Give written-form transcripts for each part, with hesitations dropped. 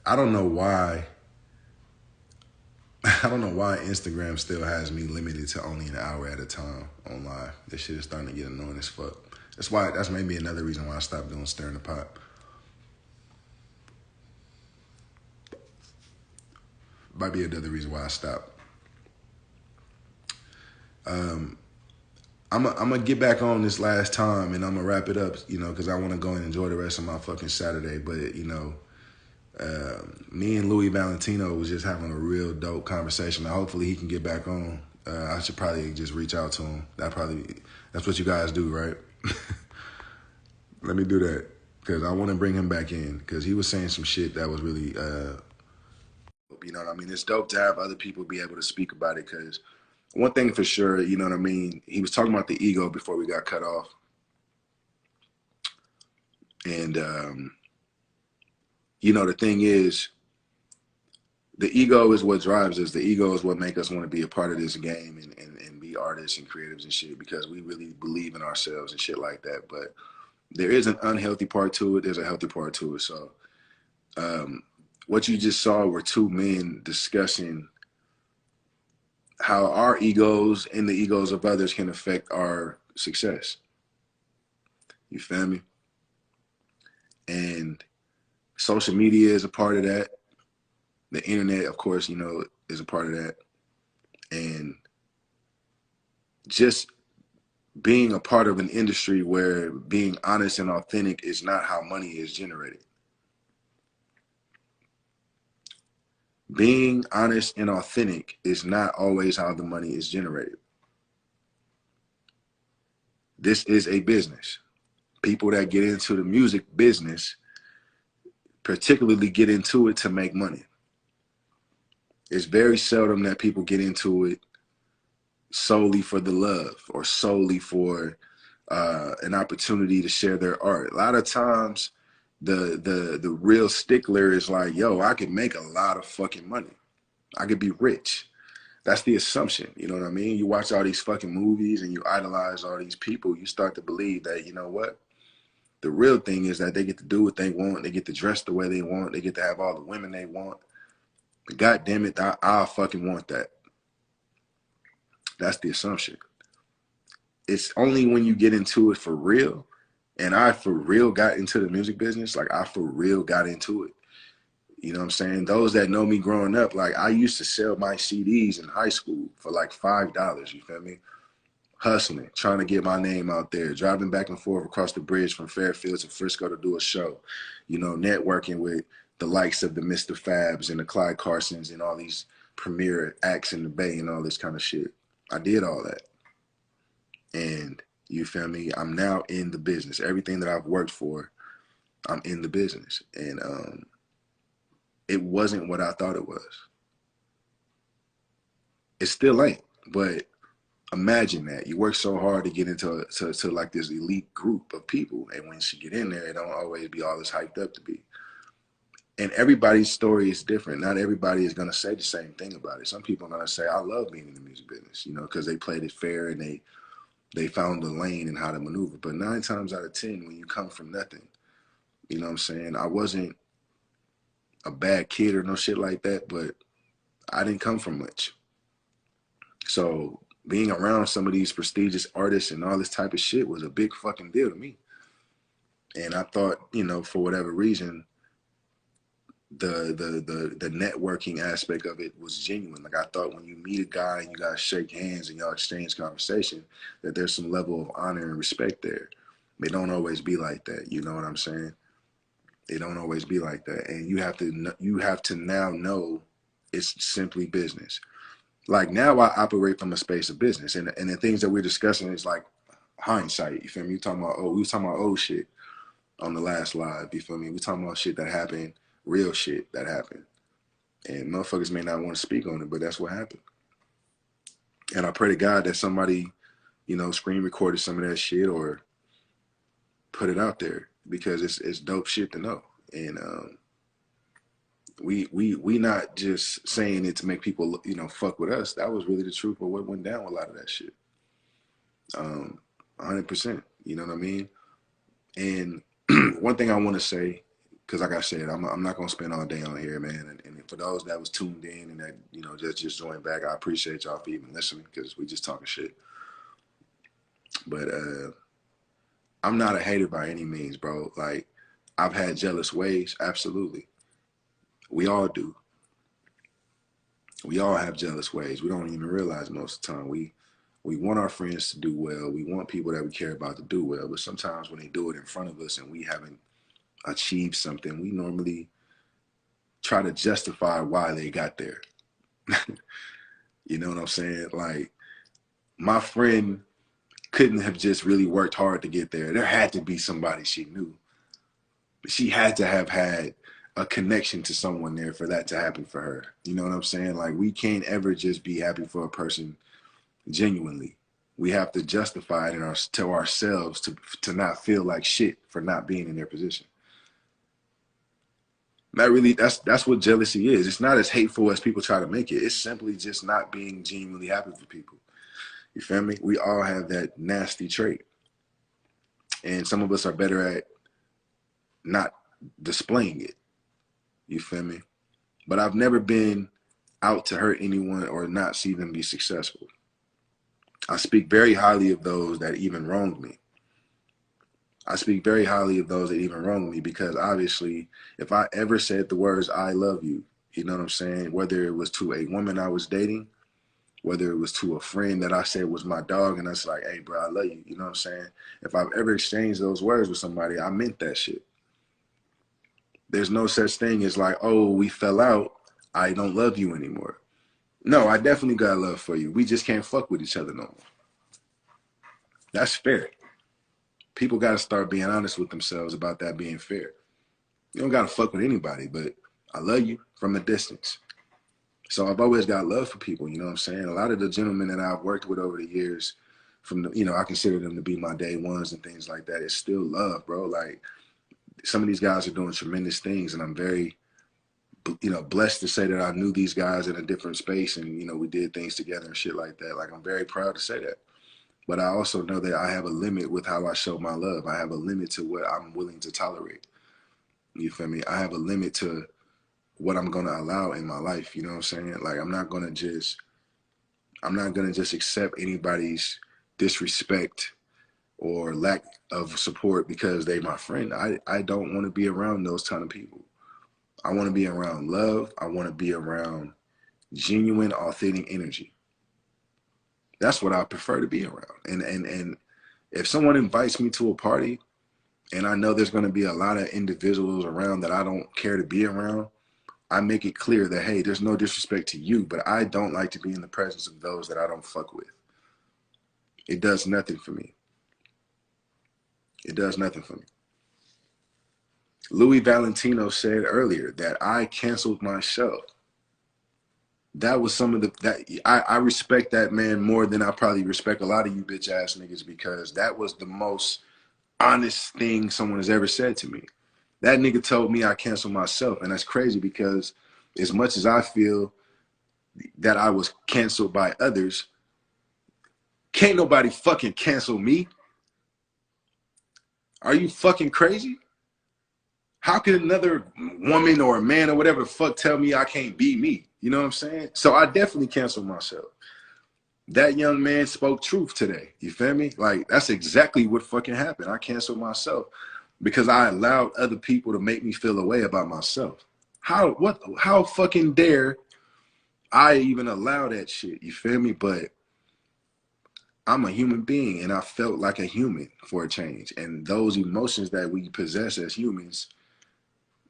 I don't know why. I don't know why Instagram still has me limited to only an hour at a time on live. This shit is starting to get annoying as fuck. That's why. That's maybe another reason why I stopped doing stirring the pot. Might be another reason why I stopped. I'm gonna get back on this last time and I'm gonna wrap it up, because I want to go and enjoy the rest of my fucking Saturday. But me and Louis Valentino was just having a real dope conversation. Now, hopefully, he can get back on. I should probably just reach out to him. That's what you guys do, right? Let me do that because I want to bring him back in because he was saying some shit that was really, you know what I mean. It's dope to have other people be able to speak about it because one thing for sure, you know what I mean. He was talking about the ego before we got cut off, and the thing is, the ego is what drives us. The ego is what makes us want to be a part of this game and be artists and creatives and shit because we really believe in ourselves and shit like that. But there is an unhealthy part to it. There's a healthy part to it. So what you just saw were two men discussing how our egos and the egos of others can affect our success. You feel me? And social media is a part of that. The internet, of course, is a part of that. And just being a part of an industry where being honest and authentic is not how money is generated. Being honest and authentic is not always how the money is generated. This is a business. People that get into the music business particularly get into it to make money. It's very seldom that people get into it solely for the love or solely for an opportunity to share their art. A lot of times the real stickler is like, yo, I could make a lot of fucking money. I could be rich. That's the assumption, you know what I mean? You watch all these fucking movies and you idolize all these people, you start to believe that, you know what? The real thing is that they get to do what they want, they get to dress the way they want, they get to have all the women they want. But God damn it, I fucking want that. That's the assumption. It's only when you get into it for real, and I for real got into the music business, like I for real got into it. You know what I'm saying? Those that know me growing up, like I used to sell my CDs in high school for like $5, you feel me? Hustling, trying to get my name out there, driving back and forth across the bridge from Fairfield to Frisco to do a show, networking with the likes of the Mr. Fabs and the Clyde Carsons and all these premier acts in the Bay and all this kind of shit. I did all that. And you feel me? I'm now in the business. Everything that I've worked for, I'm in the business. And it wasn't what I thought it was. It still ain't. But imagine that. You work so hard to get into to like this elite group of people. And once you get in there, it don't always be all as hyped up to be. And everybody's story is different. Not everybody is going to say the same thing about it. Some people are going to say, I love being in the music business, because they played it fair and they found the lane and how to maneuver. But 9 times out of 10, when you come from nothing, you know what I'm saying? I wasn't a bad kid or no shit like that, but I didn't come from much. So being around some of these prestigious artists and all this type of shit was a big fucking deal to me. And I thought, for whatever reason, the networking aspect of it was genuine. Like I thought when you meet a guy and you guys shake hands and y'all exchange conversation, that there's some level of honor and respect there. They don't always be like that. You know what I'm saying? They don't always be like that. And you have to now know it's simply business. Like now I operate from a space of business, and the things that we're discussing is like hindsight. You feel me? We was talking about old shit on the last live. You feel me? We talking about shit that happened, real shit that happened. And motherfuckers may not want to speak on it, but that's what happened. And I pray to God that somebody, screen recorded some of that shit or put it out there because it's dope shit to know. And we not just saying it to make people, fuck with us. That was really the truth of what went down with a lot of that shit. 100%. You know what I mean? And one thing I want to say, because like I said, I'm not gonna spend all day on here, man. And for those that was tuned in and that, you know, just joined back, I appreciate y'all for even listening, because we just talking shit. But I'm not a hater by any means, bro. Like, I've had jealous ways, absolutely. We all do. We all have jealous ways. We don't even realize most of the time. We want our friends to do well. We want people that we care about to do well. But sometimes when they do it in front of us and we haven't achieved something, we normally try to justify why they got there. You know what I'm saying? Like, my friend couldn't have just really worked hard to get there. There had to be somebody she knew. She had to have had a connection to someone there for that to happen for her. You know what I'm saying? Like, we can't ever just be happy for a person genuinely. We have to justify it to ourselves to not feel like shit for not being in their position. That's what jealousy is. It's not as hateful as people try to make it. It's simply just not being genuinely happy for people. You feel me? We all have that nasty trait. And some of us are better at not displaying it. You feel me? But I've never been out to hurt anyone or not see them be successful. I speak very highly of those that even wronged me. I speak very highly of those that even wronged me, because obviously, if I ever said the words, I love you, you know what I'm saying? Whether it was to a woman I was dating, whether it was to a friend that I said was my dog, and I was like, hey, bro, I love you, you know what I'm saying? If I've ever exchanged those words with somebody, I meant that shit. There's no such thing as like, oh, we fell out, I don't love you anymore. No, I definitely got love for you. We just can't fuck with each other no more. That's fair. People got to start being honest with themselves about that being fair. You don't got to fuck with anybody, but I love you from a distance. So I've always got love for people, you know what I'm saying? A lot of the gentlemen that I've worked with over the years, from the, you know, I consider them to be my day ones and things like that. It's still love, bro. Like, some of these guys are doing tremendous things, and I'm very, you know, blessed to say that I knew these guys in a different space, and, you know, we did things together and shit like that. Like, I'm very proud to say that. But I also know that I have a limit with how I show my love. I have a limit to what I'm willing to tolerate. You feel me? I have a limit to what I'm going to allow in my life. You know what I'm saying? Like, I'm not going to just accept anybody's disrespect or lack of support because they my friend. I don't want to be around those kind of people. I want to be around love. I want to be around genuine, authentic energy. That's what I prefer to be around. And if someone invites me to a party and I know there's going to be a lot of individuals around that I don't care to be around, I make it clear that, hey, there's no disrespect to you, but I don't like to be in the presence of those that I don't fuck with. It does nothing for me. It does nothing for me. Louis Valentino said earlier that I canceled myself. That was some of I respect that man more than I probably respect a lot of you bitch ass niggas, because that was the most honest thing someone has ever said to me. That nigga told me I canceled myself, and that's crazy, because as much as I feel that I was canceled by others, can't nobody fucking cancel me. Are you fucking crazy? How can another woman or a man or whatever the fuck tell me I can't be me? You know what I'm saying? So I definitely canceled myself. That young man spoke truth today. You feel me? Like, that's exactly what fucking happened. I canceled myself because I allowed other people to make me feel a way about myself. How fucking dare I even allow that shit? You feel me? But I'm a human being, and I felt like a human for a change. And those emotions that we possess as humans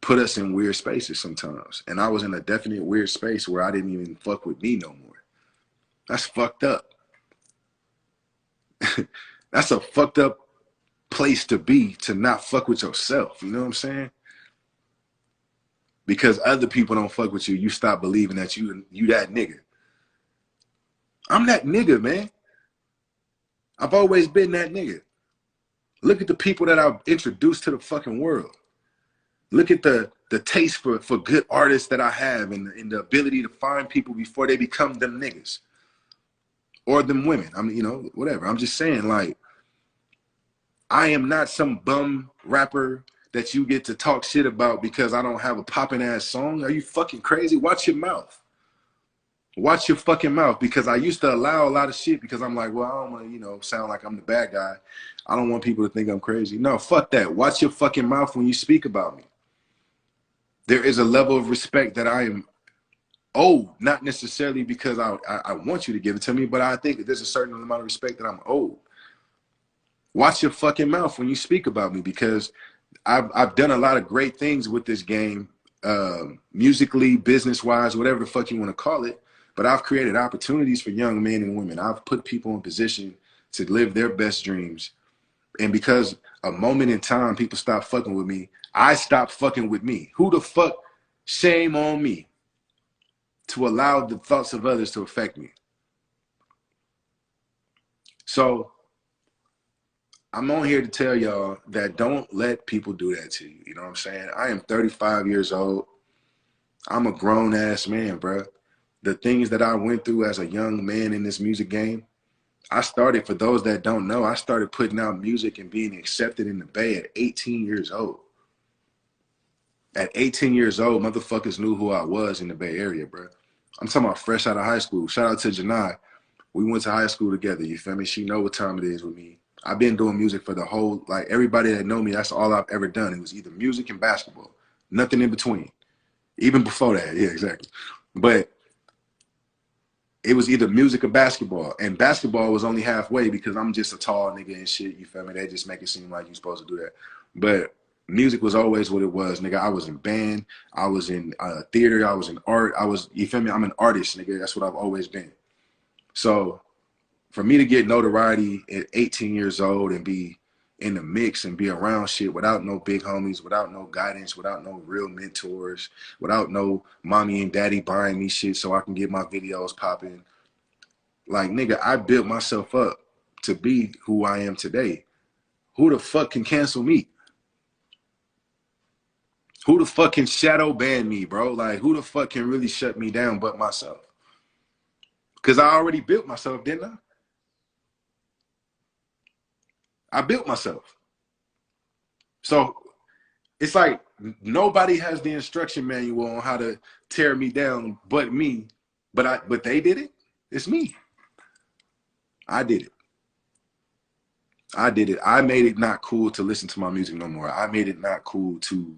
put us in weird spaces sometimes. And I was in a definite weird space where I didn't even fuck with me no more. That's fucked up. That's a fucked up place to be, to not fuck with yourself. You know what I'm saying? Because other people don't fuck with you, you stop believing that you that nigga. I'm that nigga, man. I've always been that nigga. Look at the people that I've introduced to the fucking world. Look at the taste for good artists that I have, and the ability to find people before they become them niggas or them women. I mean, you know, whatever. I'm just saying, like, I am not some bum rapper that you get to talk shit about because I don't have a popping ass song? Are you fucking crazy? Watch your mouth. Watch your fucking mouth, because I used to allow a lot of shit because I'm like, well, I don't want to, you know, sound like I'm the bad guy. I don't want people to think I'm crazy. No, fuck that. Watch your fucking mouth when you speak about me. There is a level of respect that I am owed, not necessarily because I want you to give it to me, but I think that there's a certain amount of respect that I'm owed. Watch your fucking mouth when you speak about me, because I've done a lot of great things with this game, musically, business-wise, whatever the fuck you want to call it. But I've created opportunities for young men and women. I've put people in position to live their best dreams. And because a moment in time, people stop fucking with me, I stopped fucking with me. Who the fuck? Shame on me to allow the thoughts of others to affect me. So I'm on here to tell y'all that don't let people do that to you. You know what I'm saying? I am 35 years old. I'm a grown ass man, bro. The things that I went through as a young man in this music game, I started, for those that don't know, I started putting out music and being accepted in the Bay at 18 years old. At 18 years old, motherfuckers knew who I was in the Bay Area, bro. I'm talking about fresh out of high school. Shout out to Janai. We went to high school together, you feel me? She know what time it is with me. I've been doing music for the whole, like, everybody that know me, that's all I've ever done. It was either music and basketball. Nothing in between. Even before that, yeah, exactly. But it was either music or basketball. And basketball was only halfway because I'm just a tall nigga and shit, you feel me? They just make it seem like you're supposed to do that. But music was always what it was, nigga. I was in band. I was in theater. I was in art. You feel me? I'm an artist, nigga. That's what I've always been. So for me to get notoriety at 18 years old and be in the mix and be around shit without no big homies, without no guidance, without no real mentors, without no mommy and daddy buying me shit so I can get my videos popping. Like, nigga, I built myself up to be who I am today. Who the fuck can cancel me? Who the fuck can shadow ban me, bro? Like, who the fuck can really shut me down but myself? Because I already built myself, didn't I? I built myself. So it's like nobody has the instruction manual on how to tear me down but me. But they did it. It's me. I did it. I did it. I made it not cool to listen to my music no more. I made it not cool to,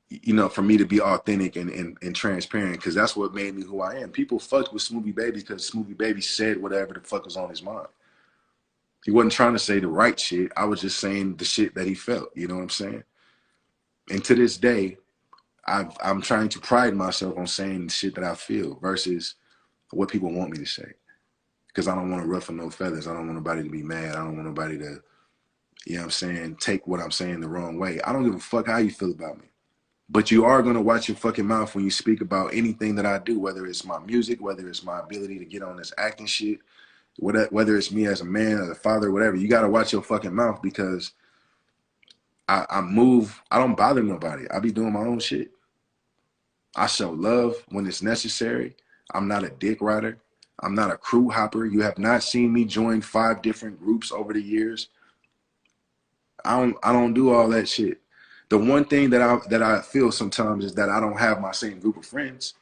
you know, for me to be authentic and transparent, because that's what made me who I am. People fucked with Smoothie Baby because Smoothie Baby said whatever the fuck was on his mind. He wasn't trying to say the right shit. I was just saying the shit that he felt. You know what I'm saying? And to this day, I'm trying to pride myself on saying the shit that I feel versus what people want me to say. Because I don't want to ruffle no feathers. I don't want nobody to be mad. I don't want nobody to, you know what I'm saying, take what I'm saying the wrong way. I don't give a fuck how you feel about me. But you are going to watch your fucking mouth when you speak about anything that I do, whether it's my music, whether it's my ability to get on this acting shit, whether it's me as a man, as a father, whatever. You got to watch your fucking mouth, because I don't bother nobody. I be doing my own shit. I show love when it's necessary. I'm not a dick rider. I'm not a crew hopper. You have not seen me join 5 different groups over the years. I don't do all that shit. The one thing that I feel sometimes is that I don't have my same group of friends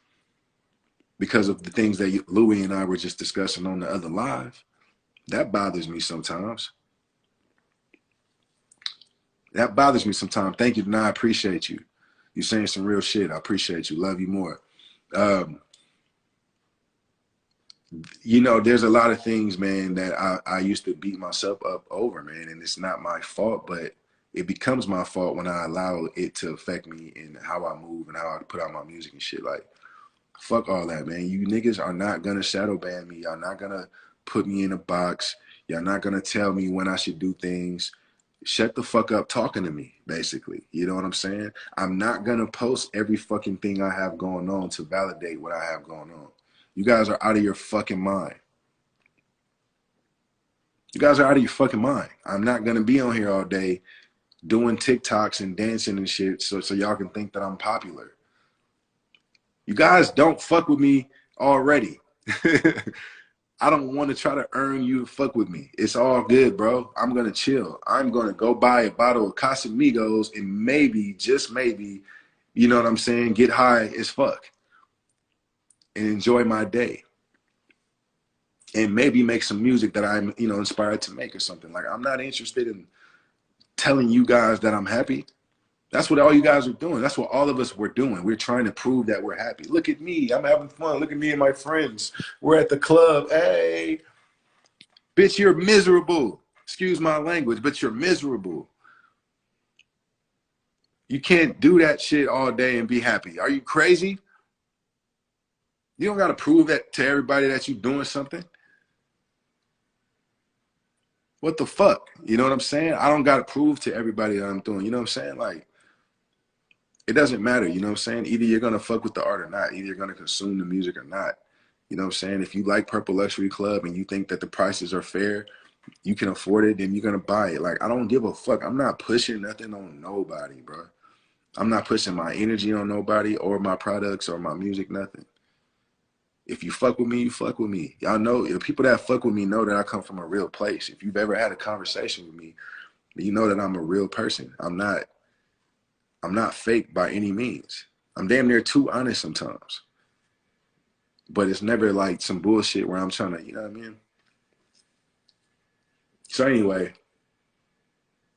because of the things that Louis and I were just discussing on the other live. That bothers me sometimes. That bothers me sometimes. Thank you, Denai. I appreciate you. You're saying some real shit. I appreciate you. Love you more. You know, there's a lot of things, man, that I used to beat myself up over, man, and it's not my fault, but it becomes my fault when I allow it to affect me in how I move and how I put out my music and shit. Like, fuck all that, man. You niggas are not gonna shadow ban me. Y'all not gonna put me in a box. Y'all not gonna tell me when I should do things. Shut the fuck up talking to me, basically. You know what I'm saying? I'm not gonna post every fucking thing I have going on to validate what I have going on. You guys are out of your fucking mind. You guys are out of your fucking mind. I'm not gonna be on here all day doing TikToks and dancing and shit so y'all can think that I'm popular. You guys don't fuck with me already. I don't want to try to earn you to fuck with me. It's all good, bro. I'm gonna chill. I'm gonna go buy a bottle of Casamigos and maybe, just maybe, you know what I'm saying, get high as fuck and enjoy my day. And maybe make some music that I'm, you know, inspired to make or something. Like, I'm not interested in telling you guys that I'm happy. That's what all you guys are doing. That's what all of us were doing. We're trying to prove that we're happy. Look at me. I'm having fun. Look at me and my friends. We're at the club. Hey, bitch, you're miserable. Excuse my language, but you're miserable. You can't do that shit all day and be happy. Are you crazy? You don't got to prove that to everybody that you're doing something. What the fuck? You know what I'm saying? I don't got to prove to everybody that I'm doing. You know what I'm saying? Like, it doesn't matter. You know what I'm saying? Either you're going to fuck with the art or not. Either you're going to consume the music or not. You know what I'm saying? If you like Purple Luxury Club and you think that the prices are fair, you can afford it, then you're going to buy it. Like, I don't give a fuck. I'm not pushing nothing on nobody, bro. I'm not pushing my energy on nobody or my products or my music, nothing. If you fuck with me, you fuck with me. Y'all know, the people that fuck with me know that I come from a real place. If you've ever had a conversation with me, you know that I'm a real person. I'm not fake by any means. I'm damn near too honest sometimes. But it's never like some bullshit where I'm trying to, you know what I mean? So anyway,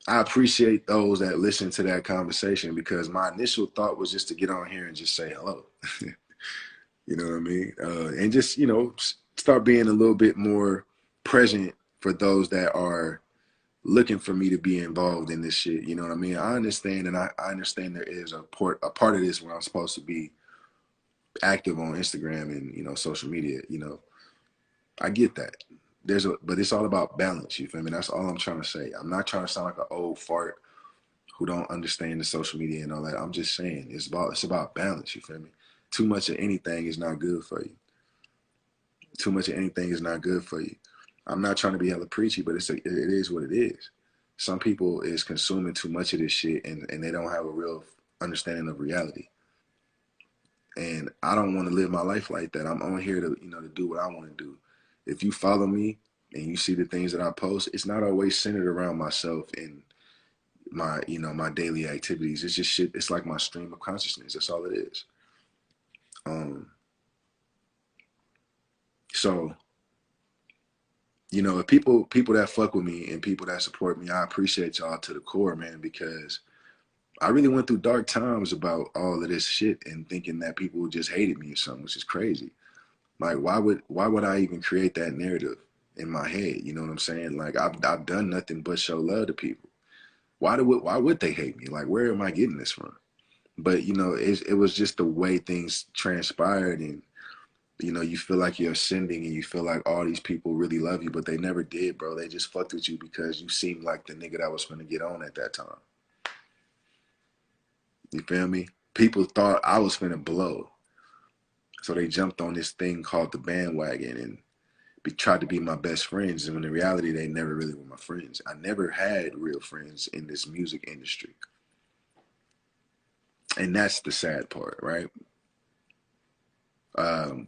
I appreciate those that listen to that conversation because my initial thought was just to get on here and just say hello. You know what I mean? And just, you know, start being a little bit more present for those that are looking for me to be involved in this shit. You know what I mean? I understand, and I understand there is a part of this where I'm supposed to be active on Instagram and, you know, social media. You know, I get that. But it's all about balance. You feel me? That's all I'm trying to say. I'm not trying to sound like an old fart who don't understand the social media and all that. I'm just saying it's about balance. You feel me? Too much of anything is not good for you. Too much of anything is not good for you. I'm not trying to be hella preachy, but it is what it is. Some people is consuming too much of this shit and they don't have a real understanding of reality. And I don't want to live my life like that. I'm on here to, you know, to do what I want to do. If you follow me and you see the things that I post, it's not always centered around myself and my, you know, my daily activities. It's just shit. It's like my stream of consciousness. That's all it is. So, you know, if people that fuck with me and people that support me, I appreciate y'all to the core, man, because I really went through dark times about all of this shit and thinking that people just hated me or something, which is crazy. Like, why would I even create that narrative in my head? You know what I'm saying? Like, I've done nothing but show love to people. Why would they hate me? Like, where am I getting this from? But, you know, it was just the way things transpired, and, you know, you feel like you're ascending and you feel like all these people really love you, but they never did, bro. They just fucked with you because you seemed like the nigga that was gonna get on at that time. You feel me? People thought I was finna blow. So they jumped on this thing called the bandwagon and tried to be my best friends. And when in reality, they never really were my friends. I never had real friends in this music industry. And that's the sad part, right?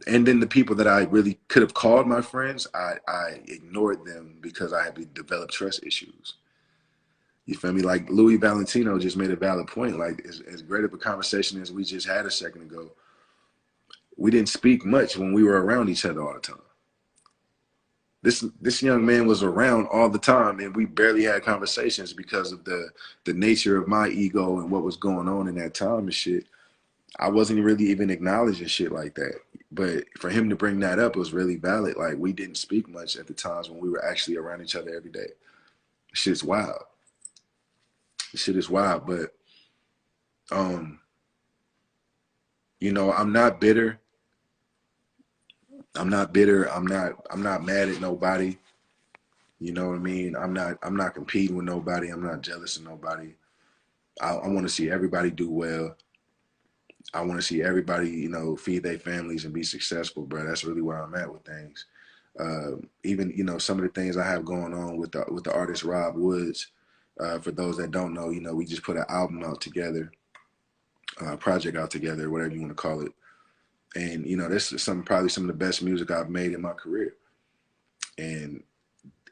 And then the people that I really could have called my friends, I ignored them because I had developed trust issues. You feel me? Like Louis Valentino just made a valid point. Like, as great of a conversation as we just had a second ago, we didn't speak much when we were around each other all the time. This young man was around all the time, and we barely had conversations because of the nature of my ego and what was going on in that time and shit. I wasn't really even acknowledging shit like that. But for him to bring that up was really valid. Like, we didn't speak much at the times when we were actually around each other every day. Shit's wild. Shit is wild. But you know, I'm not bitter. I'm not bitter. I'm not mad at nobody. You know what I mean? I'm not competing with nobody. I'm not jealous of nobody. I want to see everybody do well. I want to see everybody, you know, feed their families and be successful, bro. That's really where I'm at with things. Even, you know, some of the things I have going on with the artist Rob Woods. For those that don't know, you know, we just put an album out together, project out together, whatever you want to call it. And, you know, this is probably some of the best music I've made in my career. And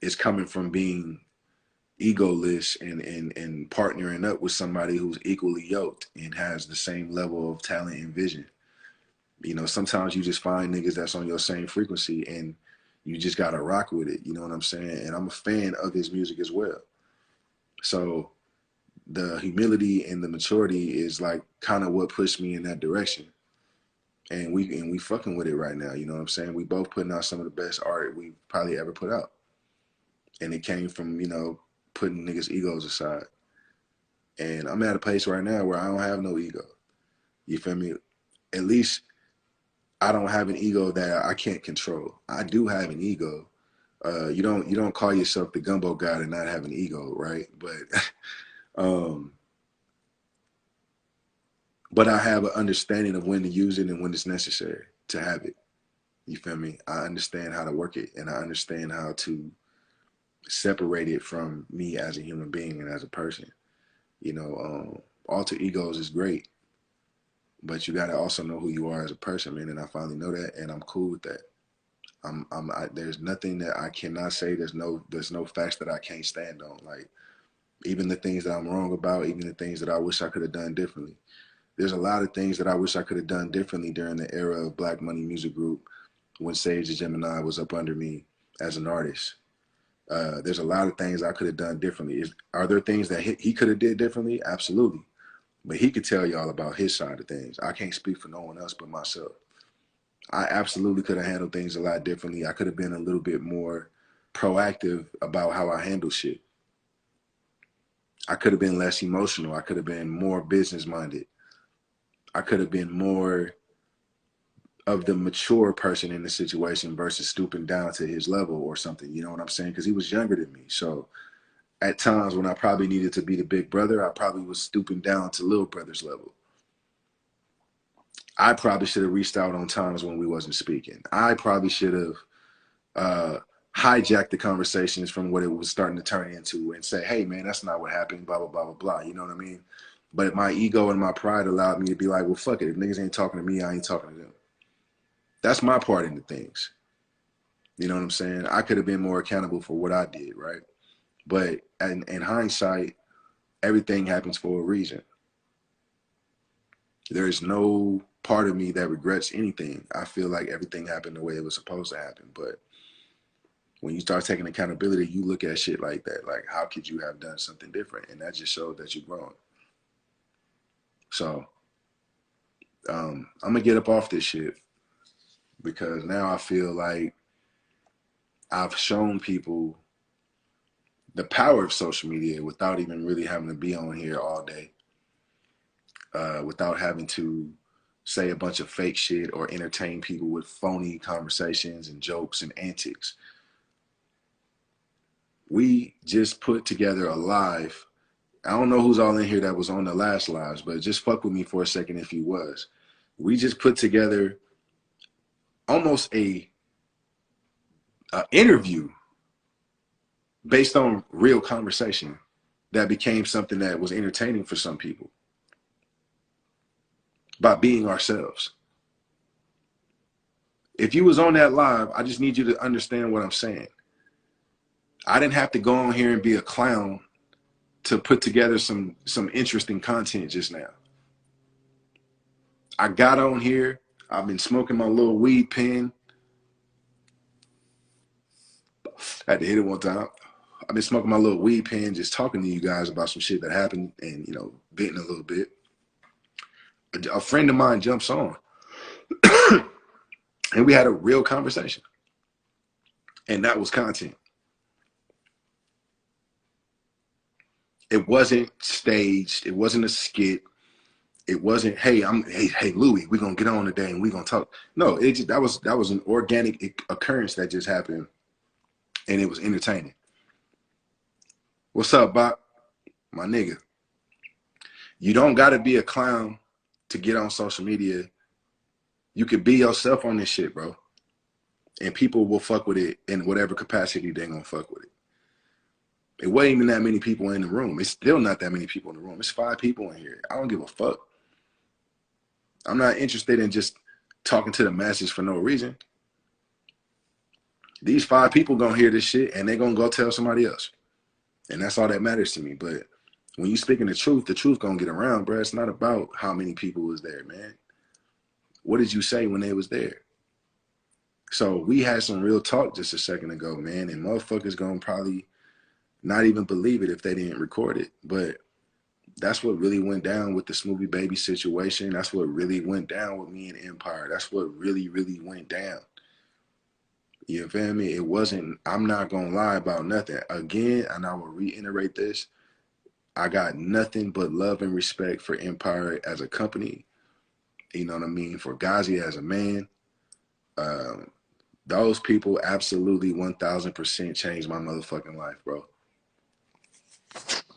it's coming from being egoless and partnering up with somebody who's equally yoked and has the same level of talent and vision. You know, sometimes you just find niggas that's on your same frequency and you just gotta rock with it. You know what I'm saying? And I'm a fan of his music as well. So the humility and the maturity is like kind of what pushed me in that direction. And we fucking with it right now. You know what I'm saying? We both putting out some of the best art we probably ever put out. And it came from, you know, putting niggas' egos aside. And I'm at a place right now where I don't have no ego. You feel me? At least I don't have an ego that I can't control. I do have an ego. You don't call yourself the gumbo god and not have an ego, right? Um, but I have an understanding of when to use it and when it's necessary to have it. You feel me? I understand how to work it, and I understand how to separate it from me as a human being and as a person. You know, alter egos is great, but you got to also know who you are as a person, man. And I finally know that, and I'm cool with that. There's nothing that I cannot say. There's no facts that I can't stand on. Like, even the things that I'm wrong about, even the things that I wish I could have done differently. There's a lot of things that I wish I could have done differently during the era of Black Money Music Group when Sage the Gemini was up under me as an artist. There's a lot of things I could have done differently. Are there things that he could have did differently? Absolutely. But he could tell you all about his side of things. I can't speak for no one else but myself. I absolutely could have handled things a lot differently. I could have been a little bit more proactive about how I handle shit. I could have been less emotional. I could have been more business minded. I could have been more of the mature person in the situation versus stooping down to his level or something. You know what I'm saying? Because he was younger than me. So at times when I probably needed to be the big brother, I probably was stooping down to little brother's level. I probably should have reached out on times when we wasn't speaking. I probably should have hijacked the conversations from what it was starting to turn into and say, hey, man, that's not what happened, blah, blah, blah, blah, blah. You know what I mean? But my ego and my pride allowed me to be like, well, fuck it. If niggas ain't talking to me, I ain't talking to them. That's my part in the things. You know what I'm saying? I could have been more accountable for what I did, right? But in hindsight, everything happens for a reason. There's no part of me that regrets anything. I feel like everything happened the way it was supposed to happen. But when you start taking accountability, you look at shit like that. Like, how could you have done something different? And that just showed that you're growing. So I'm going to get up off this shit because now I feel like I've shown people the power of social media without even really having to be on here all day, without having to say a bunch of fake shit or entertain people with phony conversations and jokes and antics. We just put together a live. I don't know who's all in here that was on the last lives, but just fuck with me for a second if you was. We just put together almost a interview based on real conversation that became something that was entertaining for some people by being ourselves. If you was on that live, I just need you to understand what I'm saying. I didn't have to go on here and be a clown to put together some interesting content just now. I got on here. I've been smoking my little weed pen. I had to hit it one time. I've been smoking my little weed pen, just talking to you guys about some shit that happened and, you know, venting a little bit. A friend of mine jumps on and we had a real conversation. And that was content. It wasn't staged. It wasn't a skit. It wasn't, hey, hey, Louis, we're gonna get on today and we're gonna talk. No, that was an organic occurrence that just happened, and it was entertaining. What's up, Bob? My nigga. You don't gotta be a clown to get on social media. You could be yourself on this shit, bro. And people will fuck with it in whatever capacity they're gonna fuck with it. It wasn't even that many people in the room. It's still not that many people in the room. It's 5 people in here. I don't give a fuck. I'm not interested in just talking to the masses for no reason. These 5 people gonna hear this shit and they gonna go tell somebody else. And that's all that matters to me. But when you speaking the truth gonna get around, bro. It's not about how many people was there, man. What did you say when they was there? So we had some real talk just a second ago, man, and motherfuckers gonna probably not even believe it if they didn't record it. But that's what really went down with the Smoothie Baby situation. That's what really went down with me and Empire. That's what really, really went down. You feel me? It wasn't, I'm not gonna lie about nothing. Again, and I will reiterate this, I got nothing but love and respect for Empire as a company. You know what I mean? For Ghazi as a man. Those people absolutely 1000% changed my motherfucking life, bro.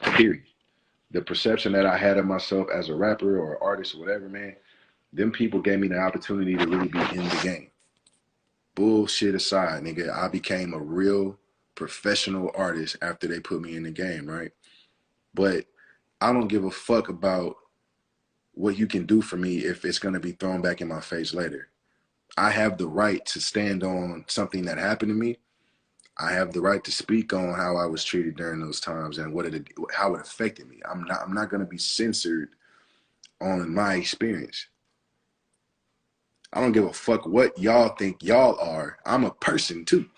Period. The perception that I had of myself as a rapper or artist or whatever, man, them people gave me the opportunity to really be in the game. Bullshit aside, nigga, I became a real professional artist after they put me in the game, right? But I don't give a fuck about what you can do for me if it's going to be thrown back in my face later. I have the right to stand on something that happened to me. I have the right to speak on how I was treated during those times and how it affected me. I'm not going to be censored on my experience. I don't give a fuck what y'all think y'all are. I'm a person too.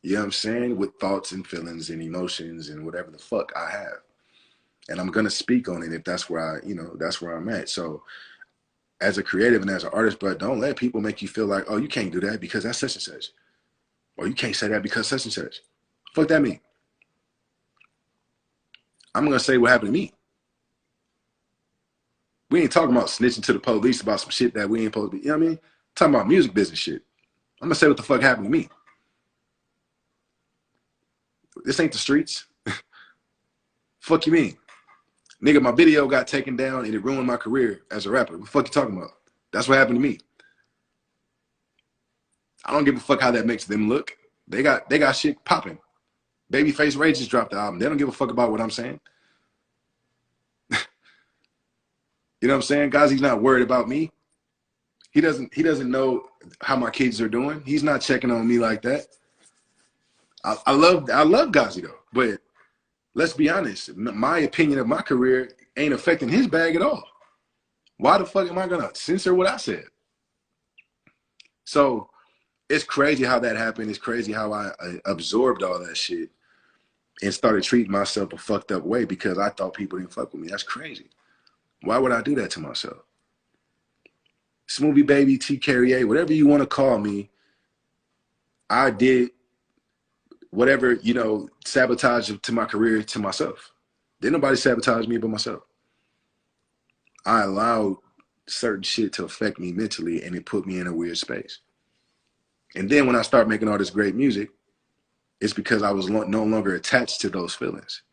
You know what I'm saying? With thoughts and feelings and emotions and whatever the fuck I have. And I'm going to speak on it if that's where that's where I'm at. So as a creative and as an artist, but don't let people make you feel like, oh, you can't do that because that's such and such. Or you can't say that because such and such. Fuck that mean. I'm going to say what happened to me. We ain't talking about snitching to the police about some shit that we ain't supposed to be, you know what I mean? Talking about music business shit. I'm going to say what the fuck happened to me. This ain't the streets. Fuck you mean? Nigga, my video got taken down and it ruined my career as a rapper. What the fuck you talking about? That's what happened to me. I don't give a fuck how that makes them look. They got shit popping. Babyface Ray just dropped the album. They don't give a fuck about what I'm saying. You know what I'm saying? Ghazi's not worried about me. He doesn't know how my kids are doing. He's not checking on me like that. I love Ghazi though, but let's be honest. My opinion of my career ain't affecting his bag at all. Why the fuck am I gonna censor what I said? So it's crazy how that happened. It's crazy how I absorbed all that shit and started treating myself a fucked up way because I thought people didn't fuck with me. That's crazy. Why would I do that to myself? Smoothie Baby, T Carrier, whatever you want to call me, I did whatever, sabotage to my career to myself. Didn't nobody sabotage me but myself. I allowed certain shit to affect me mentally and it put me in a weird space. And then when I started making all this great music, it's because I was no longer attached to those feelings.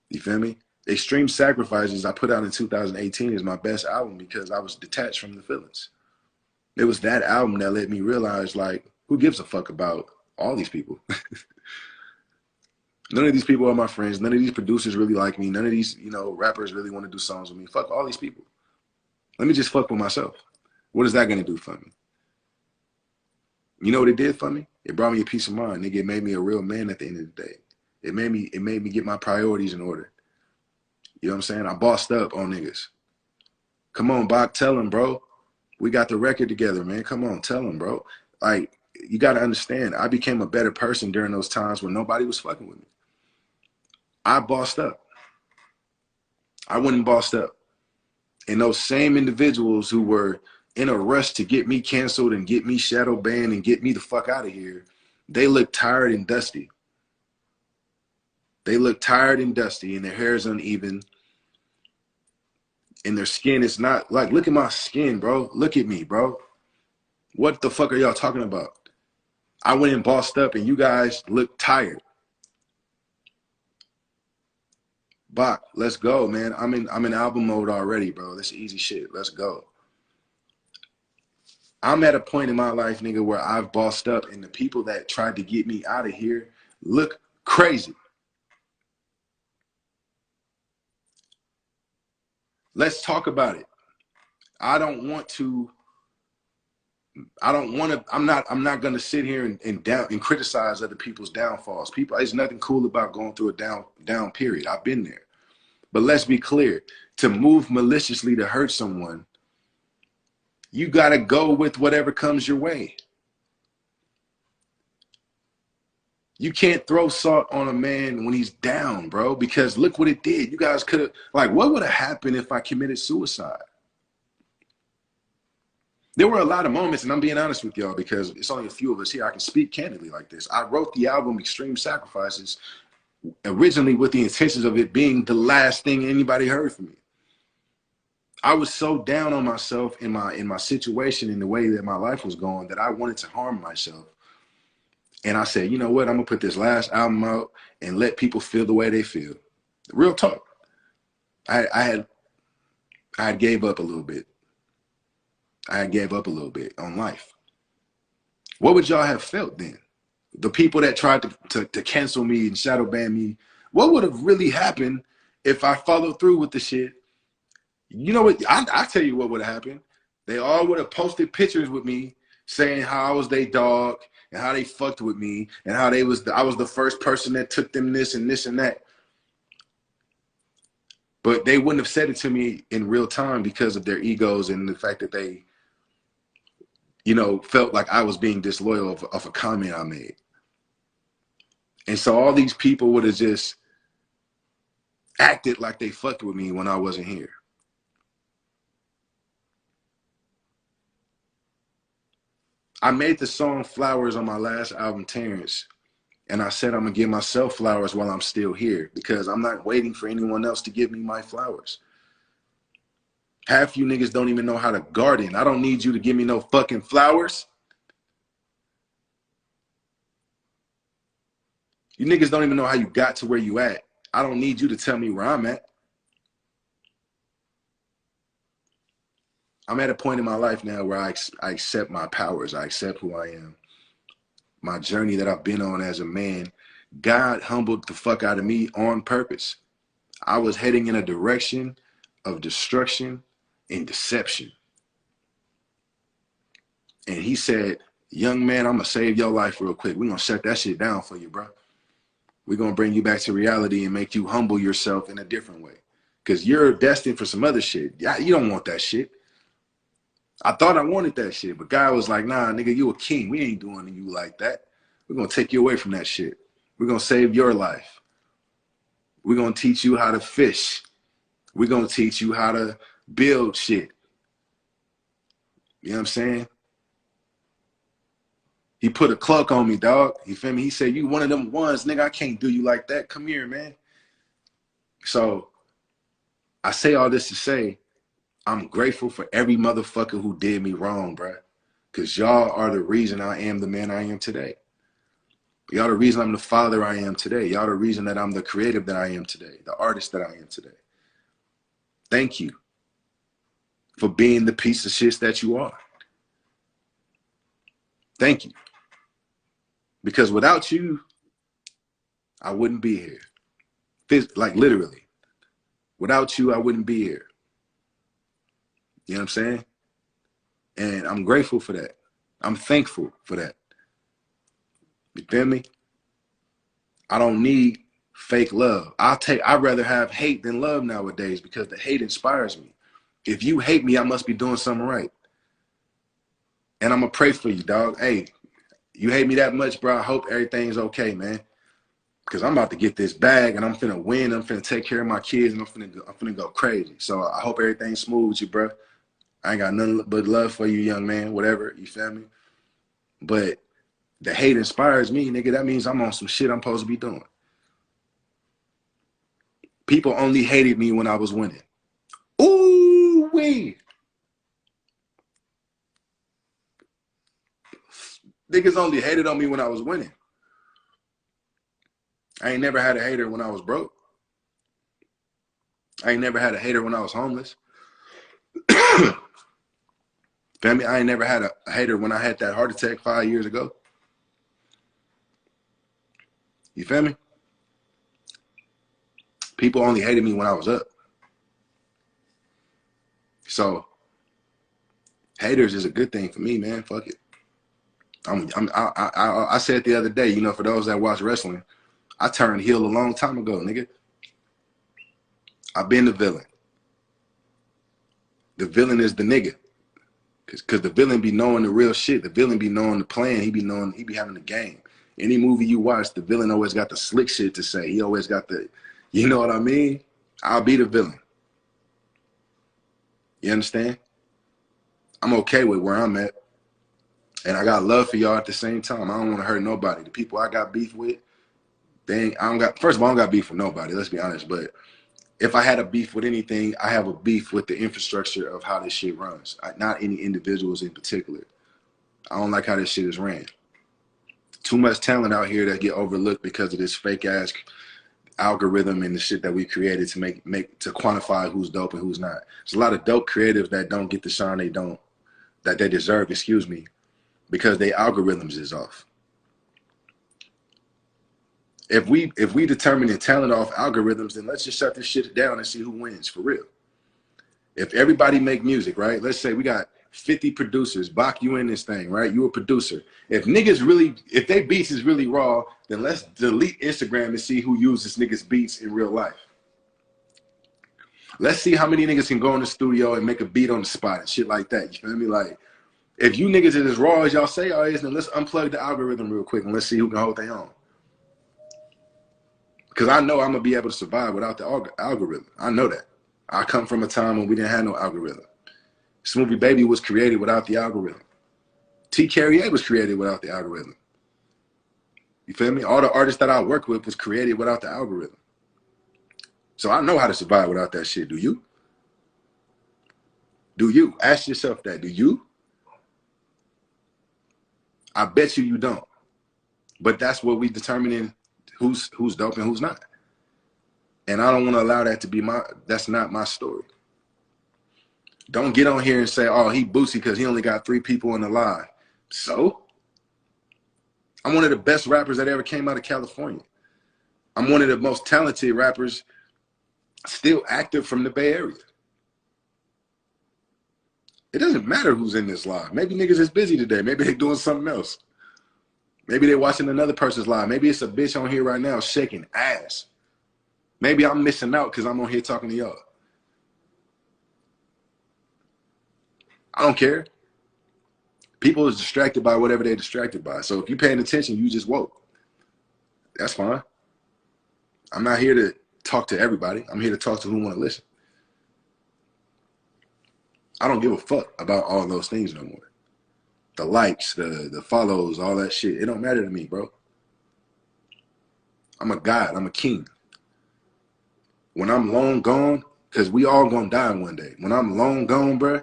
You feel me? Extreme Sacrifices I put out in 2018 is my best album because I was detached from the feelings. It was that album that let me realize, like, who gives a fuck about all these people? None of these people are my friends. None of these producers really like me. None of these, rappers really want to do songs with me. Fuck all these people. Let me just fuck with myself. What is that going to do for me? You know what it did for me? It brought me a peace of mind. Nigga, it made me a real man at the end of the day. It made me get my priorities in order. You know what I'm saying? I bossed up on niggas. Come on, Bach, tell them, bro. We got the record together, man. Come on, tell them, bro. Like, you got to understand, I became a better person during those times when nobody was fucking with me. I bossed up. I went and bossed up. And those same individuals who were in a rush to get me canceled and get me shadow banned and get me the fuck out of here, they look tired and dusty. They look tired and dusty and their hair is uneven. And their skin is not, like, look at my skin, bro. Look at me, bro. What the fuck are y'all talking about? I went and bossed up and you guys look tired. Bach, let's go, man. I'm in album mode already, bro. That's easy shit. Let's go. I'm at a point in my life, nigga, where I've bossed up and the people that tried to get me out of here look crazy. Let's talk about it. I don't want to I don't want to. I'm not going to sit here and criticize other people's downfalls. People, there's nothing cool about going through a down period. I've been there. But let's be clear: to move maliciously to hurt someone, you got to go with whatever comes your way. You can't throw salt on a man when he's down, bro, because look what it did. You guys could have, like, what would have happened if I committed suicide? There were a lot of moments, and I'm being honest with y'all because it's only a few of us here. I can speak candidly like this. I wrote the album Extreme Sacrifices originally with the intentions of it being the last thing anybody heard from me. I was so down on myself in my situation, in the way that my life was going, that I wanted to harm myself. And I said, you know what? I'm gonna put this last album out and let people feel the way they feel. Real talk. I had gave up a little bit. I had gave up a little bit on life. What would y'all have felt then? The people that tried to cancel me and shadow ban me, what would have really happened if I followed through with the shit? You know what? I tell you what would have happened. They all would have posted pictures with me saying how I was their dog and how they fucked with me and how I was the first person that took them this and this and that. But they wouldn't have said it to me in real time because of their egos and the fact that they, you know, felt like I was being disloyal of a comment I made. And so all these people would have just acted like they fucked with me when I wasn't here. I made the song Flowers on my last album, Terrence, and I said I'm gonna give myself flowers while I'm still here because I'm not waiting for anyone else to give me my flowers. Half you niggas don't even know how to garden. I don't need you to give me no fucking flowers. You niggas don't even know how you got to where you at. I don't need you to tell me where I'm at. I'm at a point in my life now where I accept my powers. I accept who I am. My journey that I've been on as a man, God humbled the fuck out of me on purpose. I was heading in a direction of destruction and deception. And he said, young man, I'm going to save your life real quick. We're going to shut that shit down for you, bro. We're going to bring you back to reality and make you humble yourself in a different way. Because you're destined for some other shit. You don't want that shit. I thought I wanted that shit, but God was like, nah, nigga, you a king. We ain't doing to you like that. We're going to take you away from that shit. We're going to save your life. We're going to teach you how to fish. We're going to teach you how to build shit. You know what I'm saying? He put a cloak on me, dog. You feel me? He said, you one of them ones, nigga, I can't do you like that. Come here, man. So I say all this to say, I'm grateful for every motherfucker who did me wrong, bro. Because y'all are the reason I am the man I am today. Y'all the reason I'm the father I am today. Y'all the reason that I'm the creative that I am today, the artist that I am today. Thank you for being the piece of shit that you are. Thank you. Because without you, I wouldn't be here. Like literally. Without you, I wouldn't be here. You know what I'm saying? And I'm grateful for that. I'm thankful for that. You feel me? I don't need fake love. I'd rather have hate than love nowadays because the hate inspires me. If you hate me, I must be doing something right. And I'm going to pray for you, dog. Hey, you hate me that much, bro. I hope everything's okay, man. Because I'm about to get this bag and I'm finna win. I'm finna take care of my kids and I'm finna go crazy. So I hope everything's smooth with you, bro. I ain't got nothing but love for you, young man, whatever. You feel me? But the hate inspires me, nigga. That means I'm on some shit I'm supposed to be doing. People only hated me when I was winning. Ooh, wee. Niggas only hated on me when I was winning. I ain't never had a hater when I was broke. I ain't never had a hater when I was homeless. Feel me? I ain't never had a hater when I had that heart attack 5 years ago. You feel me? People only hated me when I was up. So Haters is a good thing for me, man. Fuck it. I said the other day, you know, for those that watch wrestling, I turned heel a long time ago, nigga. I've been the villain. The villain is the nigga. Cause the villain be knowing the real shit. The villain be knowing the plan. He be having the game. Any movie you watch, the villain always got the slick shit to say. He always got the, you know what I mean? I'll be the villain. You understand? I'm okay with where I'm at. And I got love for y'all at the same time. I don't want to hurt nobody. The people I got beef with, I don't got, first of all, I don't got beef with nobody, let's be honest. But if I had a beef with anything, I have a beef with the infrastructure of how this shit runs. Not any individuals in particular. I don't like how this shit is ran. Too much talent out here that get overlooked because of this fake ass algorithm and the shit that we created to make to quantify who's dope and who's not. There's a lot of dope creatives that don't get the shine that they deserve, excuse me, because their algorithms is off. If we determine the talent off algorithms, then let's just shut this shit down and see who wins for real. If everybody make music, right? Let's say we got 50 producers. Bach, you in this thing, right? You a producer. If they beats is really raw, then let's delete Instagram and see who uses niggas beats in real life. Let's see how many niggas can go in the studio and make a beat on the spot and shit like that. You feel me? Like, if you niggas is as raw as y'all say y'all is, then let's unplug the algorithm real quick and let's see who can hold their own. Because I know I'm going to be able to survive without the algorithm. I know that. I come from a time when we didn't have no algorithm. Smoothie Baby was created without the algorithm. T. Carrier was created without the algorithm. You feel me? All the artists that I work with was created without the algorithm. So I know how to survive without that shit. Do you? Do you? Ask yourself that. Do you? I bet you don't. But that's what we determining who's dope and who's not. And I don't want to allow that to be that's not my story. Don't get on here and say, oh, he Boosie because he only got 3 people in the live. So? I'm one of the best rappers that ever came out of California. I'm one of the most talented rappers still active from the Bay Area. It doesn't matter who's in this live. Maybe niggas is busy today. Maybe they're doing something else. Maybe they're watching another person's live. Maybe it's a bitch on here right now shaking ass. Maybe I'm missing out because I'm on here talking to y'all. I don't care. People is distracted by whatever they're distracted by. So if you're paying attention, you just woke. That's fine. I'm not here to talk to everybody. I'm here to talk to who want to listen. I don't give a fuck about all those things no more. The likes, the follows, all that shit. It don't matter to me, bro. I'm a god. I'm a king. When I'm long gone, because we all gonna die one day. When I'm long gone, bro,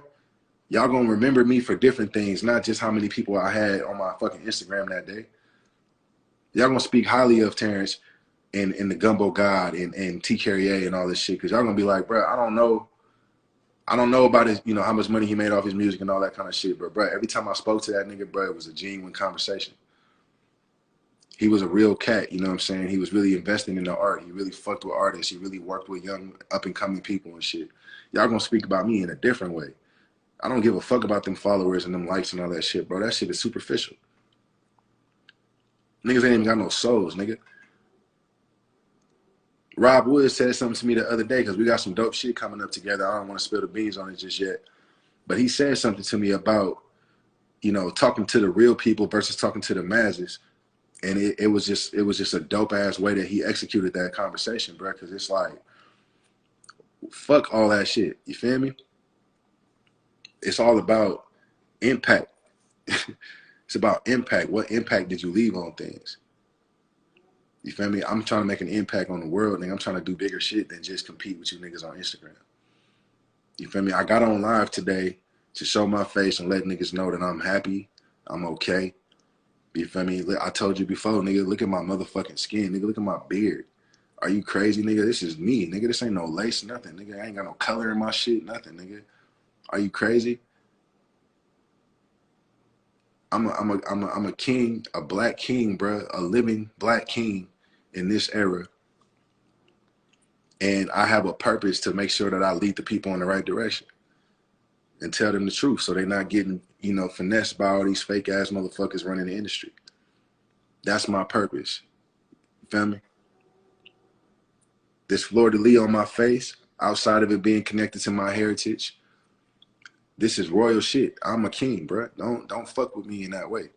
y'all gonna remember me for different things, not just how many people I had on my fucking Instagram that day. Y'all gonna speak highly of Terrence and the Gumbo God and T. Carrier and all this shit, because y'all gonna be like, bro, I don't know about his, you know, how much money he made off his music and all that kind of shit. But bro, every time I spoke to that nigga, bro, it was a genuine conversation. He was a real cat, you know what I'm saying? He was really investing in the art. He really fucked with artists. He really worked with young up-and-coming people and shit. Y'all gonna speak about me in a different way. I don't give a fuck about them followers and them likes and all that shit, bro. That shit is superficial. Niggas ain't even got no souls, nigga. Rob Wood said something to me the other day because we got some dope shit coming up together. I don't want to spill the beans on it just yet. But he said something to me about, you know, talking to the real people versus talking to the masses. And it was just a dope ass way that he executed that conversation, bro. Because it's like, fuck all that shit. You feel me? It's all about impact. It's about impact. What impact did you leave on things? You feel me? I'm trying to make an impact on the world, and I'm trying to do bigger shit than just compete with you niggas on Instagram. You feel me? I got on live today to show my face and let niggas know that I'm happy, I'm okay. You feel me? I told you before, nigga, look at my motherfucking skin. Nigga, look at my beard. Are you crazy, nigga? This is me, nigga. This ain't no lace, nothing, nigga. I ain't got no color in my shit, nothing, nigga. Are you crazy? I'm a king, a black king, bro, a living black king in this era. And I have a purpose to make sure that I lead the people in the right direction. and tell them the truth so they're not getting, you know, finessed by all these fake ass motherfuckers running the industry. That's my purpose. You feel me? This fleur de lis on my face, outside of it being connected to my heritage, this is royal shit. I'm a king, bro. Don't fuck with me in that way.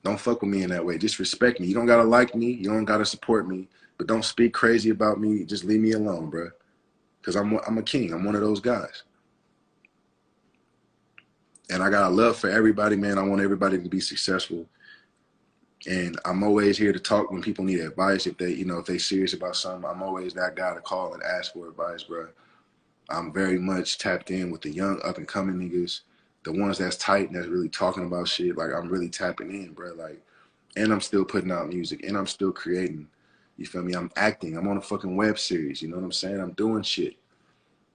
Don't fuck with me in that way. Just respect me. You don't gotta like me. You don't gotta support me. But don't speak crazy about me. Just leave me alone, bro. Cause I'm a king. I'm one of those guys. And I got a love for everybody, man. I want everybody to be successful. And I'm always here to talk when people need advice. If they, you know, if they serious about something, I'm always that guy to call and ask for advice, bro. I'm very much tapped in with the young up and coming niggas, the ones that's tight and that's really talking about shit. Like I'm really tapping in, bro. Like, and I'm still putting out music and I'm still creating. You feel me? I'm acting. I'm on a fucking web series. You know what I'm saying? I'm doing shit.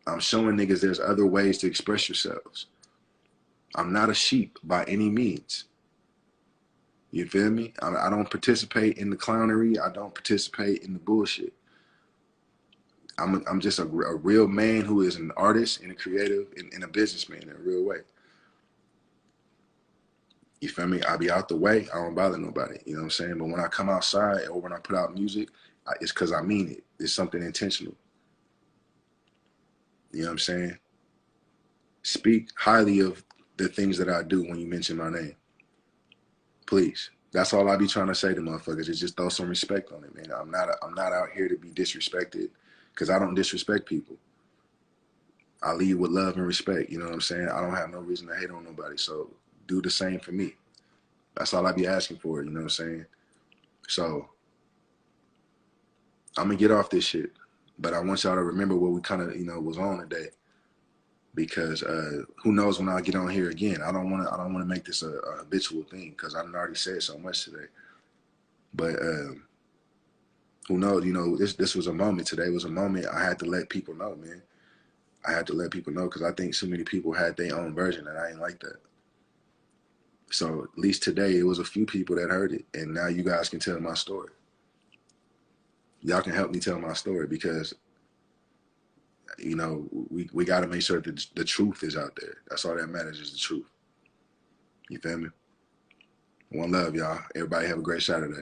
I'm showing niggas there's other ways to express yourselves. I'm not a sheep by any means. You feel me? I don't participate in the clownery. I don't participate in the bullshit. I'm just a real man who is an artist and a creative and a businessman in a real way. You feel me? I be out the way. I don't bother nobody. You know what I'm saying? But when I come outside or when I put out music, it's because I mean it. It's something intentional. You know what I'm saying? Speak highly of the things that I do when you mention my name. Please. That's all I be trying to say to motherfuckers is just throw some respect on it, man. I'm not out here to be disrespected because I don't disrespect people. I lead with love and respect. You know what I'm saying? I don't have no reason to hate on nobody. So do the same for me. That's all I be asking for. You know what I'm saying? So I'm gonna get off this shit, but I want y'all to remember what we kind of, you know, was on today, because who knows when I'll get on here again. I don't want to make this a habitual thing because I've already said so much today. But who knows? You know, this was a moment. Today was a moment I had to let people know, man. I had to let people know because I think so many people had their own version and I ain't like that. So at least today it was a few people that heard it, and now you guys can tell my story. Y'all can help me tell my story because, you know, we got to make sure that the truth is out there. That's all that matters is the truth. You feel me? One love, y'all. Everybody have a great Saturday.